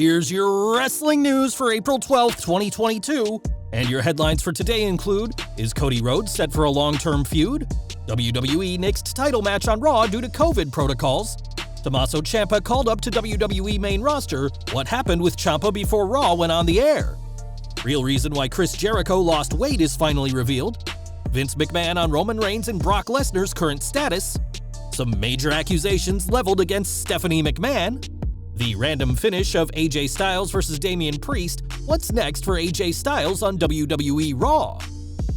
Here's your wrestling news for April 12th, 2022. And your headlines for today include: is Cody Rhodes set for a long-term feud? WWE Nixed title match on Raw due to COVID protocols. Tommaso Ciampa called up to WWE main roster. What happened with Ciampa before Raw went on the air? Real reason why Chris Jericho lost weight is finally revealed. Vince McMahon on Roman Reigns and Brock Lesnar's current status. Some major accusations leveled against Stephanie McMahon. The random finish of AJ Styles versus Damian Priest. What's next for AJ Styles on WWE Raw?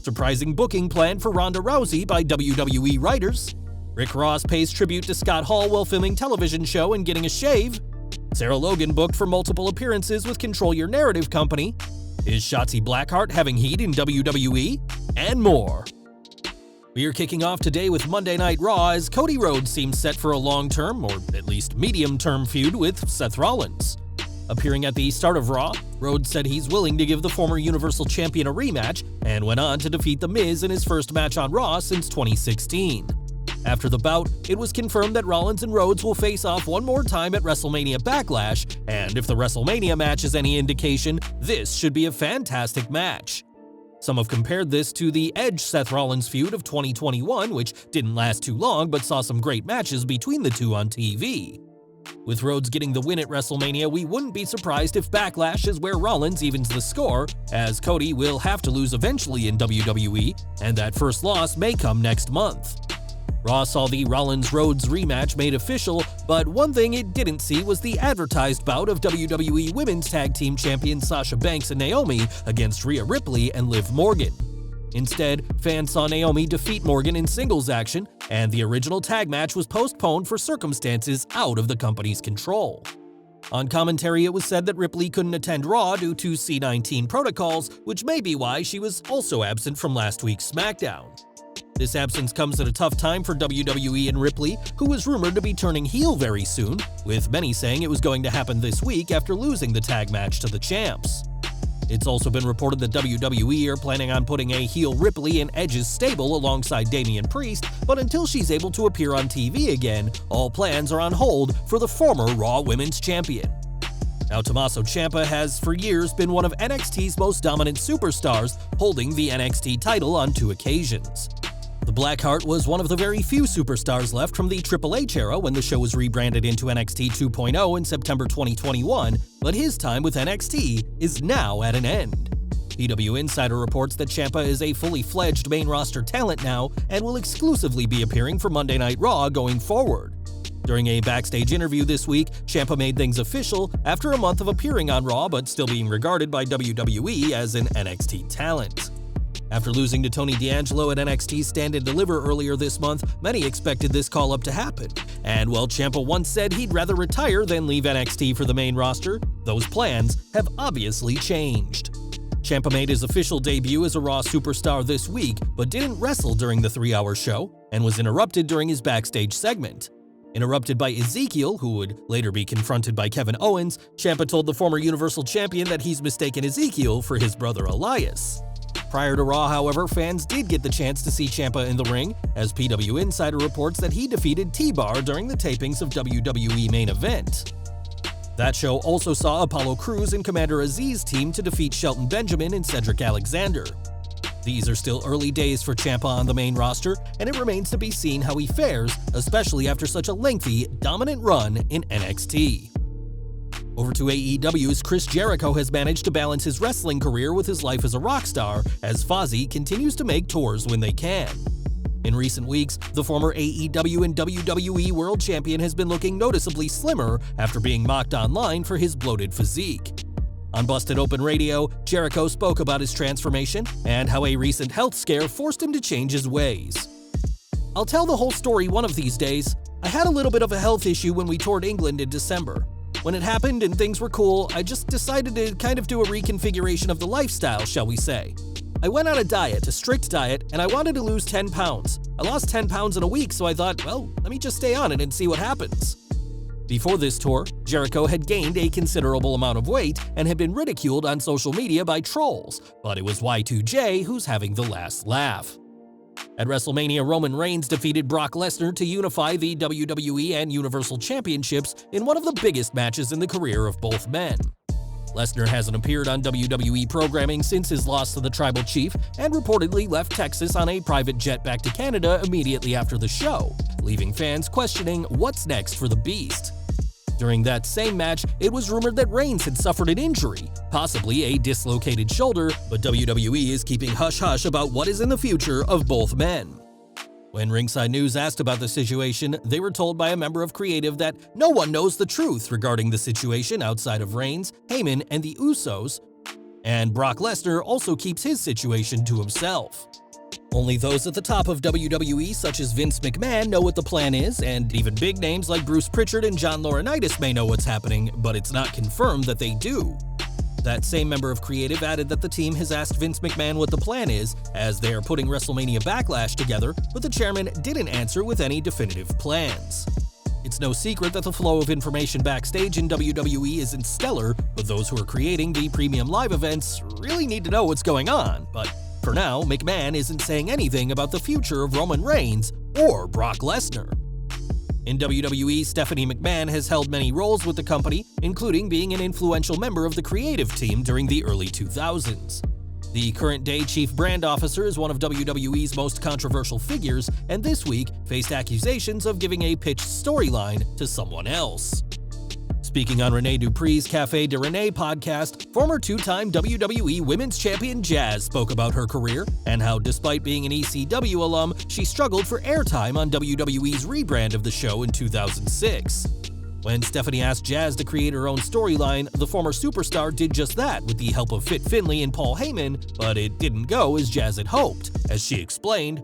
Surprising booking plan for Ronda Rousey by WWE writers. Rick Ross pays tribute to Scott Hall while filming television show and getting a shave. Sarah Logan booked for multiple appearances with Control Your Narrative Company. Is Shotzi Blackheart having heat in WWE? And more. We are kicking off today with Monday Night Raw as Cody Rhodes seems set for a long-term, or at least medium-term feud with Seth Rollins. Appearing at the start of Raw, Rhodes said he's willing to give the former Universal Champion a rematch and went on to defeat The Miz in his first match on Raw since 2016. After the bout, it was confirmed that Rollins and Rhodes will face off one more time at WrestleMania Backlash, and if the WrestleMania match is any indication, this should be a fantastic match. Some have compared this to the Edge-Seth Rollins feud of 2021, which didn't last too long but saw some great matches between the two on TV. With Rhodes getting the win at WrestleMania, we wouldn't be surprised if Backlash is where Rollins evens the score, as Cody will have to lose eventually in WWE, and that first loss may come next month. Raw saw the Rollins-Rhodes rematch made official, but one thing it didn't see was the advertised bout of WWE Women's Tag Team Champions Sasha Banks and Naomi against Rhea Ripley and Liv Morgan. Instead, fans saw Naomi defeat Morgan in singles action, and the original tag match was postponed for circumstances out of the company's control. On commentary, it was said that Ripley couldn't attend Raw due to C-19 protocols, which may be why she was also absent from last week's SmackDown. This absence comes at a tough time for WWE and Ripley, who was rumored to be turning heel very soon, with many saying it was going to happen this week after losing the tag match to the champs. It's also been reported that WWE are planning on putting a heel Ripley in Edge's stable alongside Damian Priest, but until she's able to appear on TV again, all plans are on hold for the former Raw Women's Champion. Now, Tommaso Ciampa has for years been one of NXT's most dominant superstars, holding the NXT title on 2 occasions. The Blackheart was one of the very few superstars left from the Triple H era when the show was rebranded into NXT 2.0 in September 2021, but his time with NXT is now at an end. PW Insider reports that Ciampa is a fully fledged main roster talent now and will exclusively be appearing for Monday Night Raw going forward. During a backstage interview this week, Ciampa made things official after a month of appearing on Raw but still being regarded by WWE as an NXT talent. After losing to Tony D'Angelo at NXT Stand and Deliver earlier this month, many expected this call-up to happen. And while Ciampa once said he'd rather retire than leave NXT for the main roster, those plans have obviously changed. Ciampa made his official debut as a Raw superstar this week, but didn't wrestle during the 3-hour show, and was interrupted during his backstage segment. Interrupted by Ezekiel, who would later be confronted by Kevin Owens, Ciampa told the former Universal Champion that he's mistaken Ezekiel for his brother Elias. Prior to Raw, however, fans did get the chance to see Ciampa in the ring, as PW Insider reports that he defeated T-Bar during the tapings of WWE Main Event. That show also saw Apollo Crews and Commander Aziz's team to defeat Shelton Benjamin and Cedric Alexander. These are still early days for Ciampa on the main roster, and it remains to be seen how he fares, especially after such a lengthy, dominant run in NXT. Over to AEW's Chris Jericho has managed to balance his wrestling career with his life as a rock star, as Fozzy continues to make tours when they can. In recent weeks, the former AEW and WWE World Champion has been looking noticeably slimmer after being mocked online for his bloated physique. On Busted Open Radio, Jericho spoke about his transformation and how a recent health scare forced him to change his ways. "I'll tell the whole story one of these days. I had a little bit of a health issue when we toured England in December. When it happened and things were cool, I just decided to kind of do a reconfiguration of the lifestyle, shall we say. I went on a diet, a strict diet, and I wanted to lose 10 pounds. I lost 10 pounds in a week, so I thought, well, let me just stay on it and see what happens." Before this tour, Jericho had gained a considerable amount of weight and had been ridiculed on social media by trolls, but it was Y2J who's having the last laugh. At WrestleMania, Roman Reigns defeated Brock Lesnar to unify the WWE and Universal Championships in one of the biggest matches in the career of both men. Lesnar hasn't appeared on WWE programming since his loss to the Tribal Chief and reportedly left Texas on a private jet back to Canada immediately after the show, leaving fans questioning what's next for the Beast. During that same match, it was rumored that Reigns had suffered an injury, possibly a dislocated shoulder, but WWE is keeping hush-hush about what is in the future of both men. When Ringside News asked about the situation, they were told by a member of Creative that no one knows the truth regarding the situation outside of Reigns, Heyman, and the Usos, and Brock Lesnar also keeps his situation to himself. Only those at the top of WWE, such as Vince McMahon, know what the plan is, and even big names like Bruce Pritchard and John Laurinaitis may know what's happening, but it's not confirmed that they do. That same member of Creative added that the team has asked Vince McMahon what the plan is, as they are putting WrestleMania Backlash together, but the chairman didn't answer with any definitive plans. It's no secret that the flow of information backstage in WWE isn't stellar, but those who are creating the premium live events really need to know what's going on, but for now, McMahon isn't saying anything about the future of Roman Reigns or Brock Lesnar. In WWE, Stephanie McMahon has held many roles with the company, including being an influential member of the creative team during the early 2000s. The current-day chief brand officer is one of WWE's most controversial figures, and this week faced accusations of giving a pitched storyline to someone else. Speaking on Rene Dupree's Café de Rene podcast, former two-time WWE Women's Champion Jazz spoke about her career and how, despite being an ECW alum, she struggled for airtime on WWE's rebrand of the show in 2006. When Stephanie asked Jazz to create her own storyline, the former superstar did just that with the help of Fit Finlay and Paul Heyman, but it didn't go as Jazz had hoped. As she explained,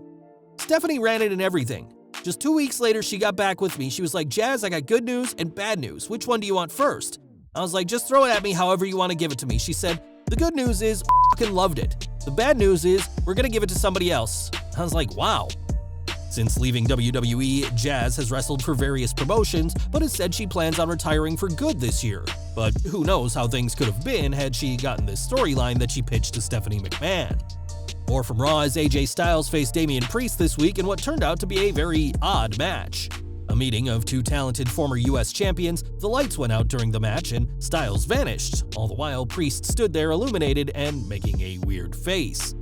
"Stephanie ran it and everything. Just 2 weeks later, she got back with me. She was like, 'Jazz, I got good news and bad news. Which one do you want first?' I was like, 'Just throw it at me however you want to give it to me.' She said, 'The good news is I fucking loved it. The bad news is we're gonna give it to somebody else.' I was like, wow." Since leaving WWE, Jazz has wrestled for various promotions, but has said she plans on retiring for good this year. But who knows how things could have been had she gotten this storyline that she pitched to Stephanie McMahon. More from Raw as AJ Styles faced Damian Priest this week in what turned out to be a very odd match. A meeting of two talented former US champions, the lights went out during the match and Styles vanished, all the while Priest stood there illuminated and making a weird face.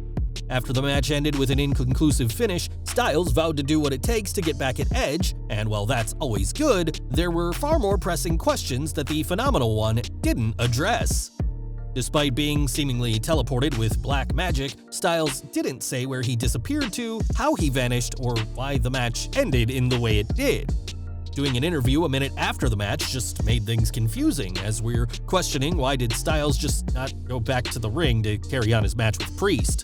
After the match ended with an inconclusive finish, Styles vowed to do what it takes to get back at Edge, and while that's always good, there were far more pressing questions that the Phenomenal One didn't address. Despite being seemingly teleported with black magic, Styles didn't say where he disappeared to, how he vanished, or why the match ended in the way it did. Doing an interview a minute after the match just made things confusing, as we're questioning why did Styles just not go back to the ring to carry on his match with Priest.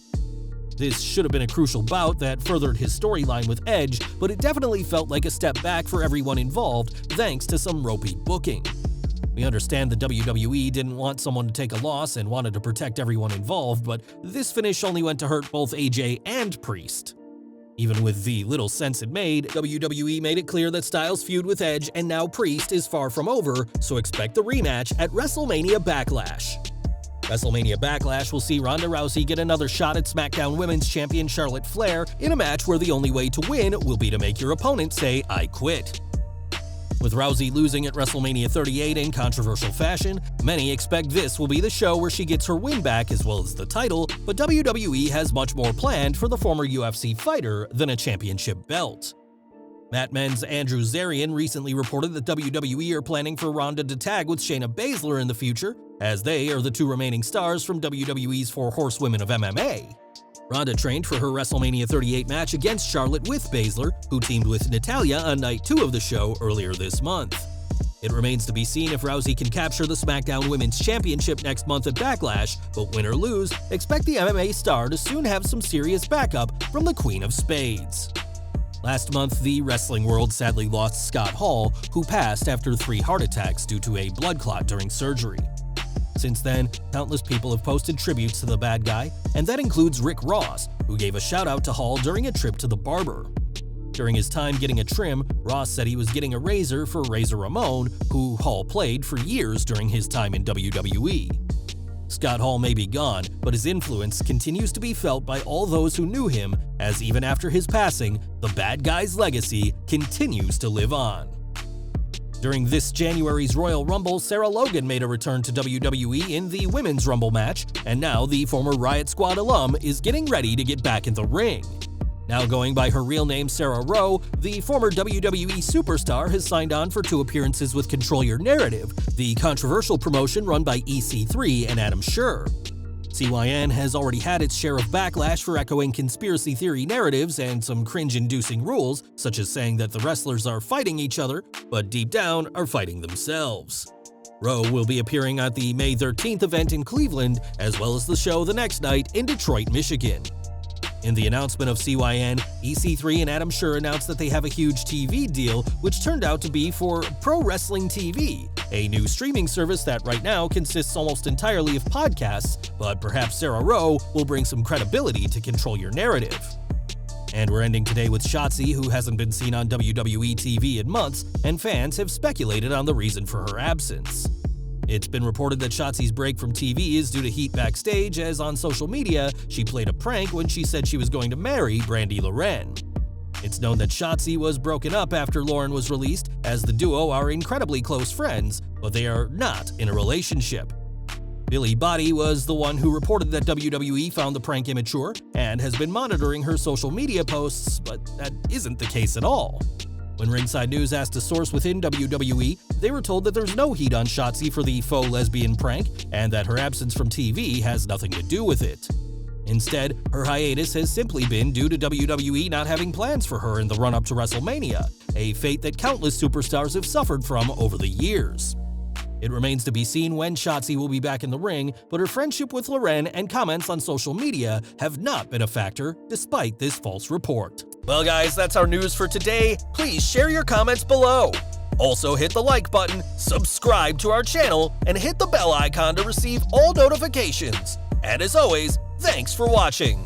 This should have been a crucial bout that furthered his storyline with Edge, but it definitely felt like a step back for everyone involved, thanks to some ropey booking. We understand the WWE didn't want someone to take a loss and wanted to protect everyone involved, but this finish only went to hurt both AJ and Priest. Even with the little sense it made, WWE made it clear that Styles' feud with Edge and now Priest is far from over, so expect the rematch at WrestleMania Backlash. WrestleMania Backlash will see Ronda Rousey get another shot at SmackDown Women's Champion Charlotte Flair in a match where the only way to win will be to make your opponent say, "I quit." With Rousey losing at WrestleMania 38 in controversial fashion, many expect this will be the show where she gets her win back as well as the title, but WWE has much more planned for the former UFC fighter than a championship belt. Mat Men's Andrew Zarian recently reported that WWE are planning for Ronda to tag with Shayna Baszler in the future, as they are the two remaining stars from WWE's Four Horsewomen of MMA. Ronda trained for her WrestleMania 38 match against Charlotte with Baszler, who teamed with Natalya on night 2 of the show earlier this month. It remains to be seen if Rousey can capture the SmackDown Women's Championship next month at Backlash, but win or lose, expect the MMA star to soon have some serious backup from the Queen of Spades. Last month, the wrestling world sadly lost Scott Hall, who passed after 3 heart attacks due to a blood clot during surgery. Since then, countless people have posted tributes to the bad guy, and that includes Rick Ross, who gave a shout-out to Hall during a trip to the barber. During his time getting a trim, Ross said he was getting a razor for Razor Ramon, who Hall played for years during his time in WWE. Scott Hall may be gone, but his influence continues to be felt by all those who knew him, as even after his passing, the bad guy's legacy continues to live on. During this January's Royal Rumble, Sarah Logan made a return to WWE in the Women's Rumble match, and now the former Riot Squad alum is getting ready to get back in the ring. Now going by her real name Sarah Rowe, the former WWE superstar has signed on for 2 appearances with Control Your Narrative, the controversial promotion run by EC3 and Adam Scherr. CYN has already had its share of backlash for echoing conspiracy theory narratives and some cringe-inducing rules, such as saying that the wrestlers are fighting each other, but deep down are fighting themselves. Rowe will be appearing at the May 13th event in Cleveland, as well as the show the next night in Detroit, Michigan. In the announcement of CYN, EC3 and Adam Scherr announced that they have a huge TV deal, which turned out to be for Pro Wrestling TV, a new streaming service that right now consists almost entirely of podcasts, but perhaps Sarah Rowe will bring some credibility to Control Your Narrative. And we're ending today with Shotzi, who hasn't been seen on WWE TV in months, and fans have speculated on the reason for her absence. It's been reported that Shotzi's break from TV is due to heat backstage, as on social media, she played a prank when she said she was going to marry Brandi Loren. It's known that Shotzi was broken up after Lauren was released, as the duo are incredibly close friends, but they are not in a relationship. Billy Body was the one who reported that WWE found the prank immature and has been monitoring her social media posts, but that isn't the case at all. When Ringside News asked a source within WWE, they were told that there's no heat on Shotzi for the faux lesbian prank and that her absence from TV has nothing to do with it. Instead, her hiatus has simply been due to WWE not having plans for her in the run-up to WrestleMania, a fate that countless superstars have suffered from over the years. It remains to be seen when Shotzi will be back in the ring, but her friendship with Loren and comments on social media have not been a factor despite this false report. Well guys, that's our news for today. Please share your comments below. Also hit the like button, subscribe to our channel, and hit the bell icon to receive all notifications. And as always, thanks for watching.